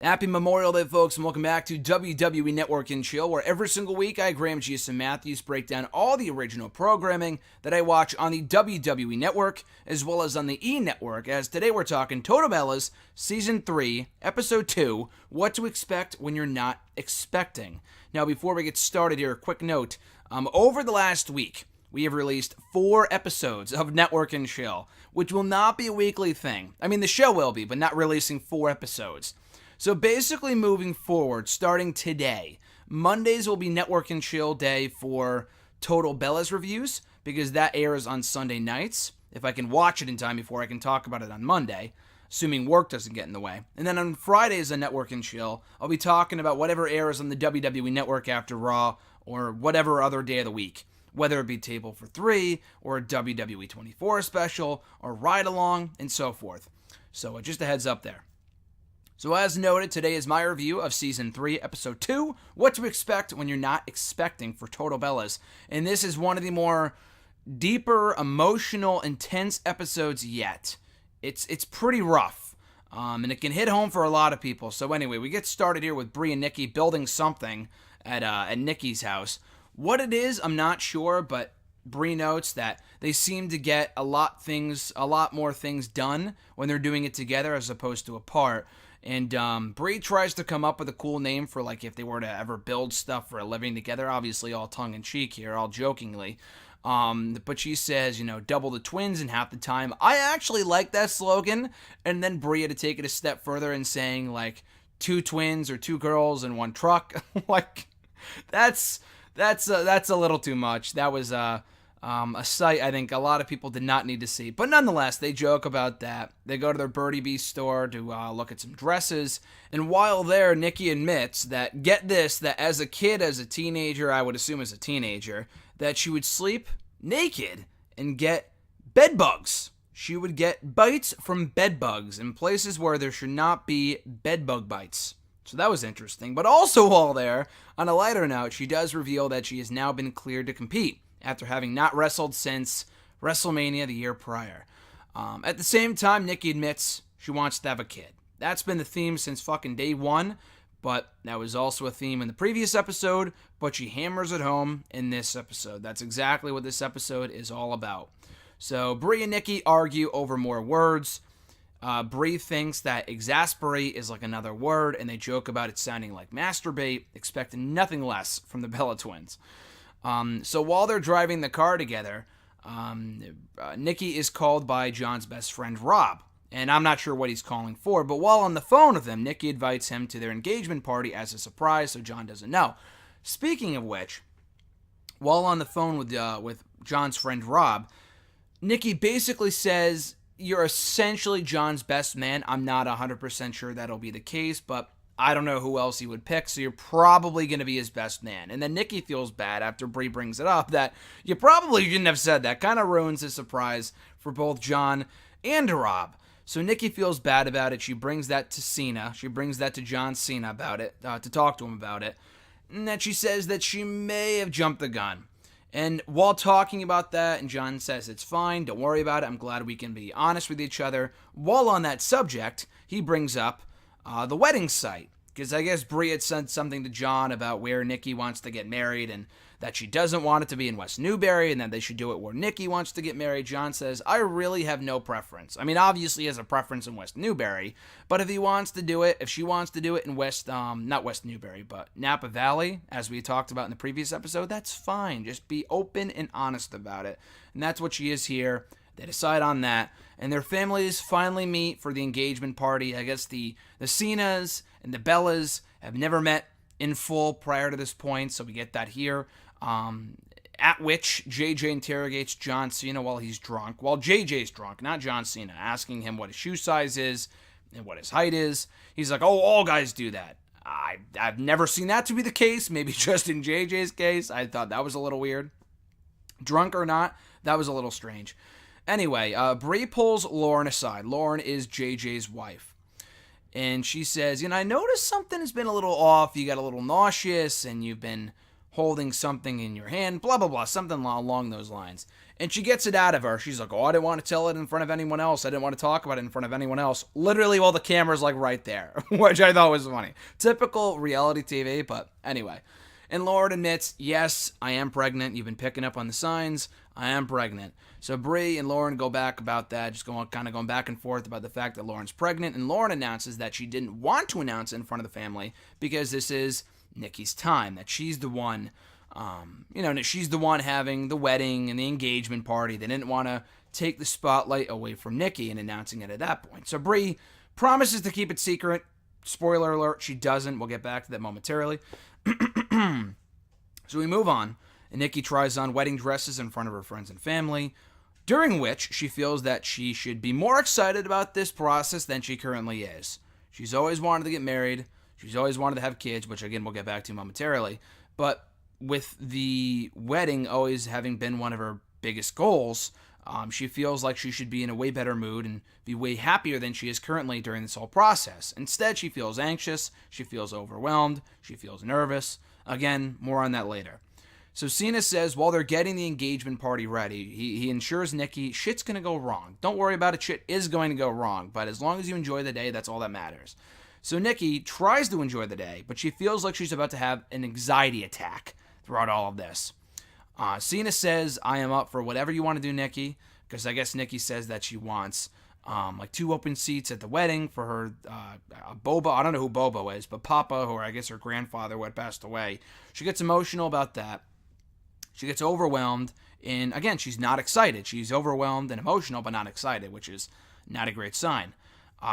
Happy Memorial Day, folks, and welcome back to WWE Network and Chill, where every single week I, Graham Jason Matthews, break down all the original programming that I watch on the WWE Network, as well as on the E! Network, as today we're talking Total Bellas, Season 3, Episode 2, What to Expect When You're Not Expecting. Now, before we get started here, a quick note. Over the last week, we have released 4 episodes of Network and Chill, which will not be a weekly thing. I mean, the show will be, but not releasing 4 episodes. So basically moving forward, starting today, Mondays will be Network and Chill day for Total Bellas reviews, because that airs on Sunday nights, if I can watch it in time before I can talk about it on Monday, assuming work doesn't get in the way. And then on Fridays on Network and Chill, I'll be talking about whatever airs on the WWE Network after Raw, or whatever other day of the week, whether it be Table for 3, or a WWE 24 special, or Ride Along, and so forth. So just a heads up there. So as noted, today is my review of Season 3, Episode 2, What to Expect When You're Not Expecting for Total Bellas. And this is one of the more deeper, emotional, intense episodes yet. It's pretty rough, and it can hit home for a lot of people. So anyway, we get started here with Brie and Nikki building something at Nikki's house. What it is, I'm not sure, but Brie notes that they seem to get a lot more things done when they're doing it together as opposed to apart. And Brie tries to come up with a cool name for, like, if they were to ever build stuff for a living together. Obviously, all tongue-in-cheek here, all jokingly. But she says, double the twins in half the time. I actually like that slogan. And then Brie had to take it a step further in saying, like, 2 twins or 2 girls in 1 truck. Like, that's a little too much. That was a sight I think a lot of people did not need to see. But nonetheless, they joke about that. They go to their Birdie Bee store to look at some dresses. And while there, Nikki admits that, get this, that as a kid, as a teenager, I would assume as a teenager, that she would sleep naked and get bed bugs. She would get bites from bed bugs in places where there should not be bed bug bites. So that was interesting. But also while there, on a lighter note, she does reveal that she has now been cleared to compete after having not wrestled since WrestleMania the year prior. At the same time, Nikki admits she wants to have a kid. That's been the theme since fucking day one, but that was also a theme in the previous episode, but she hammers it home in this episode. That's exactly what this episode is all about. So Brie and Nikki argue over more words. Brie thinks that exasperate is like another word, and they joke about it sounding like masturbate, expecting nothing less from the Bella twins. So while they're driving the car together, Nikki is called by John's best friend, Rob. And I'm not sure what he's calling for, but while on the phone with him, Nikki invites him to their engagement party as a surprise, so John doesn't know. Speaking of which, while on the phone with John's friend, Rob, Nikki basically says, you're essentially John's best man. I'm not 100% sure that'll be the case, but I don't know who else he would pick, so you're probably going to be his best man. And then Nikki feels bad after Brie brings it up that you probably shouldn't have said that. Kind of ruins the surprise for both John and Rob. So Nikki feels bad about it. She brings that to Cena. She brings that to John Cena about it, to talk to him about it. And then she says that she may have jumped the gun. And while talking about that, and John says it's fine, don't worry about it, I'm glad we can be honest with each other. While on that subject, he brings up the wedding site, because I guess Brie had said something to John about where Nikki wants to get married and that she doesn't want it to be in West Newbury and that they should do it where Nikki wants to get married. John says, I really have no preference. I mean, obviously he has a preference in West Newbury, but if he wants to do it, if she wants to do it in not West Newbury, but Napa Valley, as we talked about in the previous episode, that's fine. Just be open and honest about it. And that's what she is here. They decide on that, and their families finally meet for the engagement party. I guess the Cenas and the Bellas have never met in full prior to this point, so we get that here. At which JJ interrogates John Cena while he's drunk. While JJ's drunk, not John Cena, asking him what his shoe size is and what his height is. He's like, oh, all guys do that. I've never seen that to be the case. Maybe just in JJ's case. I thought that was a little weird. Drunk or not, that was a little strange. Anyway, Brie pulls Lauren aside. Lauren is JJ's wife. And she says, I noticed something has been a little off. You got a little nauseous and you've been holding something in your hand, blah, blah, blah, something along those lines. And she gets it out of her. She's like, oh, I didn't want to tell it in front of anyone else. I didn't want to talk about it in front of anyone else. Literally while the camera's like right there, which I thought was funny. Typical reality TV, but anyway. And Lauren admits, yes, I am pregnant. You've been picking up on the signs. I am pregnant. So Brie and Lauren go back about that, just going back and forth about the fact that Lauren's pregnant. And Lauren announces that she didn't want to announce it in front of the family because this is Nikki's time, that she's the one, she's the one having the wedding and the engagement party. They didn't want to take the spotlight away from Nikki and announcing it at that point. So Brie promises to keep it secret. Spoiler alert, she doesn't. We'll get back to that momentarily. So we move on, and Nikki tries on wedding dresses in front of her friends and family, during which she feels that she should be more excited about this process than she currently is. She's always wanted to get married. She's always wanted to have kids, which again we'll get back to momentarily. But with the wedding always having been one of her biggest goals, she feels like she should be in a way better mood and be way happier than she is currently during this whole process. Instead, she feels anxious, she feels overwhelmed, she feels nervous. Again, more on that later. So Cena says while they're getting the engagement party ready, he ensures Nikki, shit's going to go wrong. Don't worry about it, shit is going to go wrong. But as long as you enjoy the day, that's all that matters. So Nikki tries to enjoy the day, but she feels like she's about to have an anxiety attack throughout all of this. Cena says, I am up for whatever you want to do, Nikki, because I guess Nikki says that she wants 2 open seats at the wedding for her Boba. I don't know who Bobo is, but Papa, or I guess her grandfather who had passed away. She gets emotional about that. She gets overwhelmed, and again, she's not excited. She's overwhelmed and emotional, but not excited, which is not a great sign.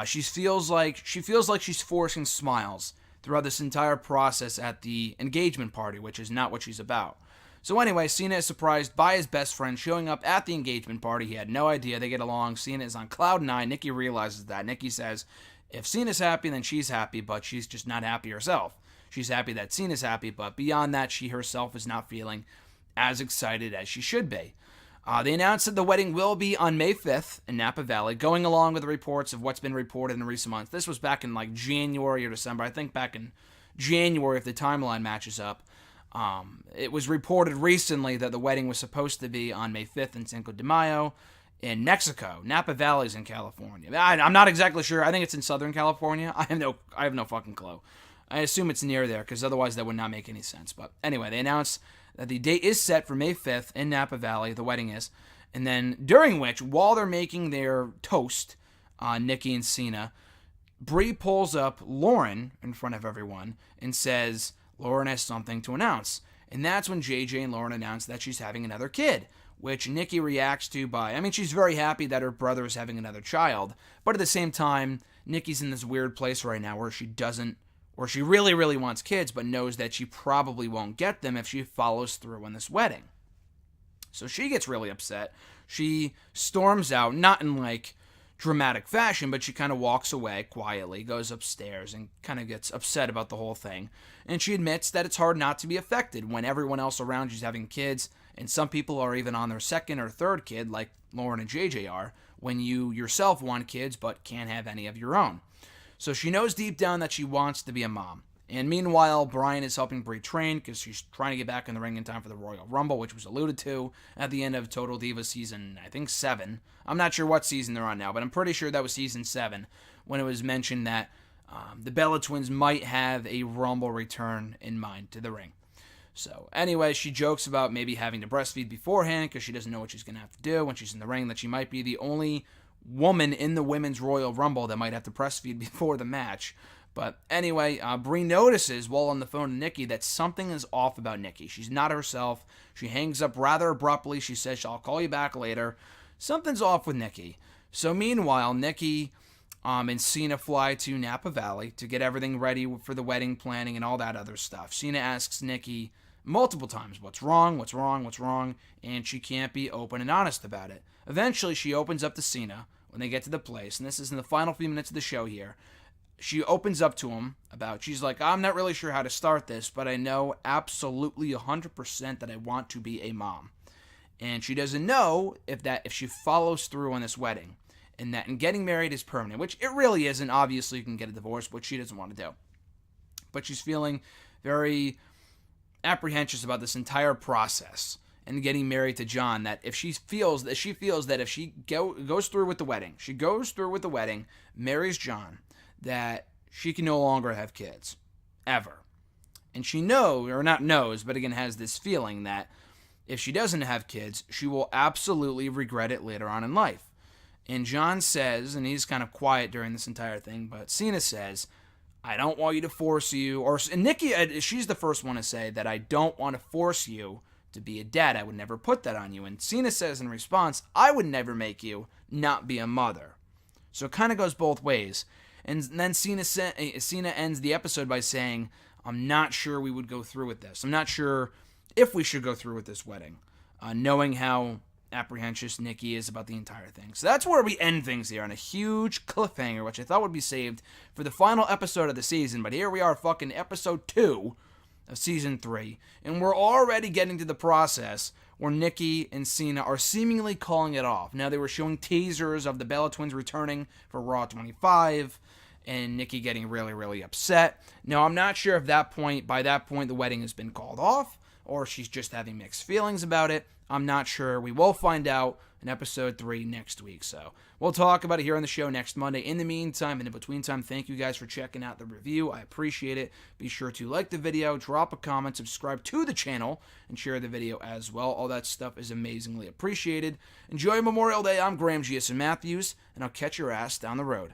She feels like she's forcing smiles throughout this entire process at the engagement party, which is not what she's about. So anyway, Cena is surprised by his best friend showing up at the engagement party. He had no idea they get along. Cena is on cloud 9. Nikki realizes that. Nikki says, if Cena's happy, then she's happy, but she's just not happy herself. She's happy that Cena's happy, but beyond that, she herself is not feeling as excited as she should be. They announced that the wedding will be on May 5th in Napa Valley, going along with the reports of what's been reported in recent months. This was back in January or December. I think back in January, if the timeline matches up. It was reported recently that the wedding was supposed to be on May 5th in Cinco de Mayo in Mexico. Napa Valley's in California. I'm not exactly sure. I think it's in Southern California. I have no fucking clue. I assume it's near there because otherwise that would not make any sense. But anyway, they announced that the date is set for May 5th in Napa Valley, the wedding is, and then during which, while they're making their toast, Nikki and Cena, Brie pulls up Lauren in front of everyone and says, Lauren has something to announce. And that's when JJ and Lauren announce that she's having another kid, which Nikki reacts to she's very happy that her brother is having another child, but at the same time, Nikki's in this weird place right now where she really, really wants kids, but knows that she probably won't get them if she follows through on this wedding. So she gets really upset. She storms out, not in dramatic fashion, but she kind of walks away quietly, goes upstairs, and kind of gets upset about the whole thing. And she admits that it's hard not to be affected when everyone else around you's having kids, and some people are even on their second or third kid, like Lauren and JJ are, when you yourself want kids but can't have any of your own. So she knows deep down that she wants to be a mom. And meanwhile, Brian is helping Brie train because she's trying to get back in the ring in time for the Royal Rumble, which was alluded to at the end of Total Divas season, I think, 7. I'm not sure what season they're on now, but I'm pretty sure that was season 7 when it was mentioned that the Bella Twins might have a Rumble return in mind to the ring. So anyway, she jokes about maybe having to breastfeed beforehand because she doesn't know what she's going to have to do when she's in the ring, that she might be the only woman in the Women's Royal Rumble that might have to breastfeed before the match. But anyway, Brie notices while on the phone to Nikki that something is off about Nikki. She's not herself. She hangs up rather abruptly. She says, I'll call you back later. Something's off with Nikki. So meanwhile, Nikki and Cena fly to Napa Valley to get everything ready for the wedding planning and all that other stuff. Cena asks Nikki multiple times, what's wrong, and she can't be open and honest about it. Eventually, she opens up to Cena when they get to the place, and this is in the final few minutes of the show here. She opens up to him she's like, I'm not really sure how to start this, but I know absolutely 100% that I want to be a mom. And she doesn't know if she follows through on this wedding, and getting married is permanent, which it really isn't. Obviously, you can get a divorce, which she doesn't want to do. But she's feeling very apprehensive about this entire process and getting married to John, that if she feels that if she goes through with the wedding, marries John, that she can no longer have kids ever. And she knows, but again has this feeling that if she doesn't have kids, she will absolutely regret it later on in life. And John says, and he's kind of quiet during this entire thing, but Cena says, I don't want you to force you, and Nikki, she's the first one to say that I don't want to force you to be a dad. I would never put that on you. And Cena says in response, I would never make you not be a mother. So it kind of goes both ways. And then Cena ends the episode by saying, I'm not sure we would go through with this. I'm not sure if we should go through with this wedding, knowing how apprehensive Nikki is about the entire thing. So that's where we end things here, on a huge cliffhanger, which I thought would be saved for the final episode of the season. But here we are, fucking episode 2 of season 3, and we're already getting to the process where Nikki and Cena are seemingly calling it off. Now, they were showing teasers of the Bella Twins returning for Raw 25, and Nikki getting really, really upset. Now, I'm not sure if by that point, the wedding has been called off, or she's just having mixed feelings about it. I'm not sure. We will find out in episode 3 next week. So we'll talk about it here on the show next Monday. In the meantime, and in between time, thank you guys for checking out the review. I appreciate it. Be sure to like the video, drop a comment, subscribe to the channel, and share the video as well. All that stuff is amazingly appreciated. Enjoy Memorial Day. I'm Graham G.S. Matthews, and I'll catch your ass down the road.